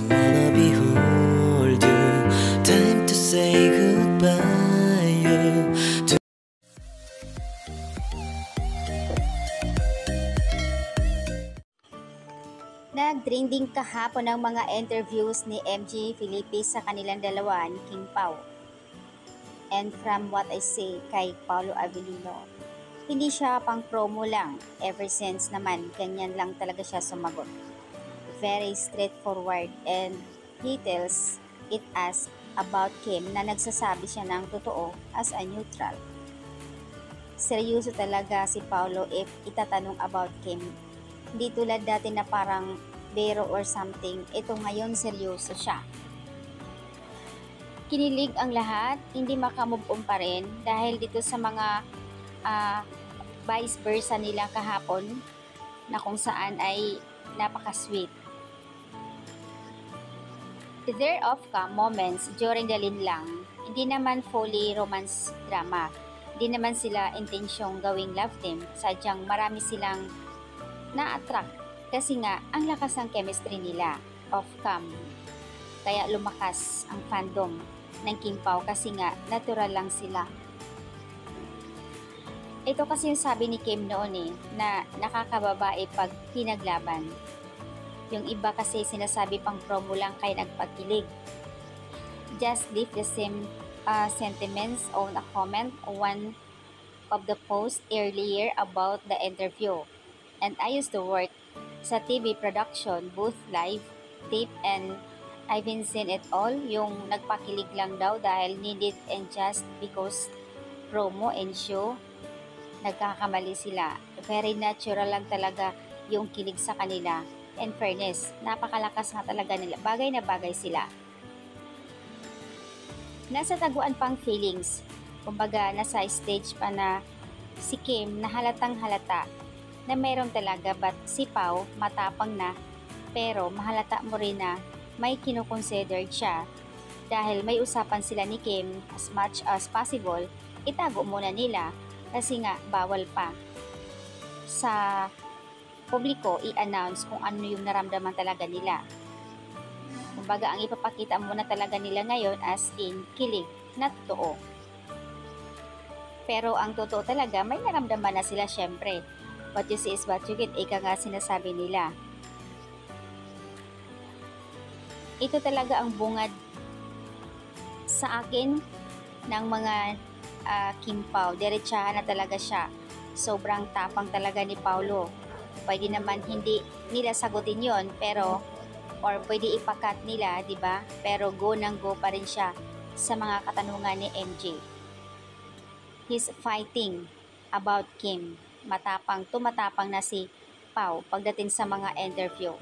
wanna behold you. Time to say goodbye. Nag-trending kahapon ang mga interviews ni MJ Felipe sa kanilang dalawa ni King Pao. And from what I say kay Paolo Avellino, hindi siya pang promo lang. Ever since naman, ganyan lang talaga siya sumagot. Very straightforward, and he tells it as about Kim na nagsasabi siya ng totoo as a neutral. Seryoso talaga si Paolo if itatanong about Kim. Hindi tulad dati na parang bero or something. Ito ngayon seryoso siya. Kinilig ang lahat, hindi makamove on pa rin dahil dito sa mga vice versa nila kahapon na kung saan ay napaka-sweet. There off-cam moments during the linlang, hindi naman fully romance drama. Hindi naman sila intensyong gawing love team, sadyang marami silang na-attract kasi nga ang lakas ng chemistry nila off-cam. Kaya lumakas ang fandom ng King Pao kasi nga natural lang sila. Ito kasi yung sabi ni Kim noon na nakakababae pag pinaglaban. Yung iba kasi sinasabi pang promo lang kaya nagpakilig. Just leave the same sentiments on a comment on one of the posts earlier about the interview. And I used to work sa TV production, booth, live, tape, and I've been seen it all. Yung nagpakilig lang daw dahil needed and just because promo and show, nagkakamali sila. Very natural lang talaga yung kilig sa kanila. And fairness, napakalakas nga talaga nila. Bagay na bagay sila. Nasa taguan pang feelings. Kumbaga, nasa stage pa na si Kim na halatang halata na meron talaga, but si Pao matapang na pero mahalata mo rin na may kinukonsidered siya dahil may usapan sila ni Kim. As much as possible, itago muna nila kasi nga bawal pa sa publiko i-announce kung ano yung naramdaman talaga nila. Kumbaga, ang ipapakita muna talaga nila ngayon as in kilig na totoo. Pero ang totoo talaga, may naramdaman na sila syempre. What you see is what you get, ika nga sinasabi nila. Ito talaga ang bungad sa akin ng mga King Pao. Diretsahan na talaga siya. Sobrang tapang talaga ni Paolo. Pwede naman hindi nila sagutin yon, pero or pwede ipakat nila, di ba? Pero go nang go pa rin siya sa mga katanungan ni MJ. He's fighting about Kim. Tumatapang na si Pao pagdating sa mga interview.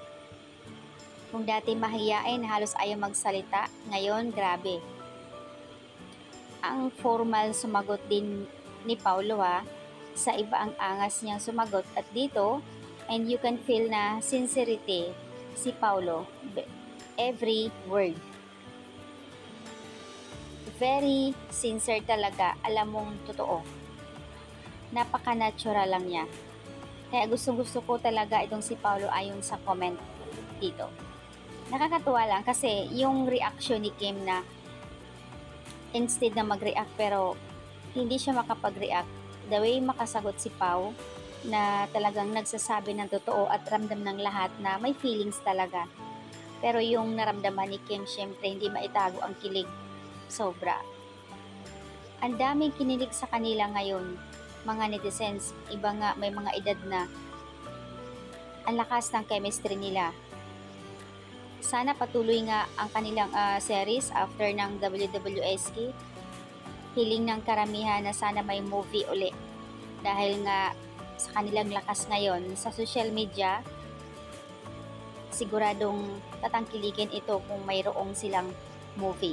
Kung dati mahiyain, halos ayaw magsalita, ngayon grabe. Ang formal sumagot din ni Paolo sa iba ang angas niyang sumagot at dito, and you can feel na sincerity si Paolo, every word. Very sincere talaga, alam mong totoo. Napaka-natural lang niya. Kaya gustong-gusto ko talaga itong si Paolo ayon sa comment dito. Nakakatuwa lang kasi yung reaction ni Kim na instead na mag-react pero hindi siya makapag-react. The way makasagot si Pao na talagang nagsasabi ng totoo at ramdam ng lahat na may feelings talaga. Pero yung naramdaman ni Kim, syempre hindi maitago ang kilig. Sobra. Ang daming kinilig sa kanila ngayon, mga netizens. Iba nga, may mga edad na. Ang lakas ng chemistry nila. Sana patuloy nga ang kanilang series after ng WWSK. Hiling ng karamihan na sana may movie uli. Dahil nga sa kanilang lakas ngayon sa social media, siguradong tatangkilikin ito kung mayroong silang movie.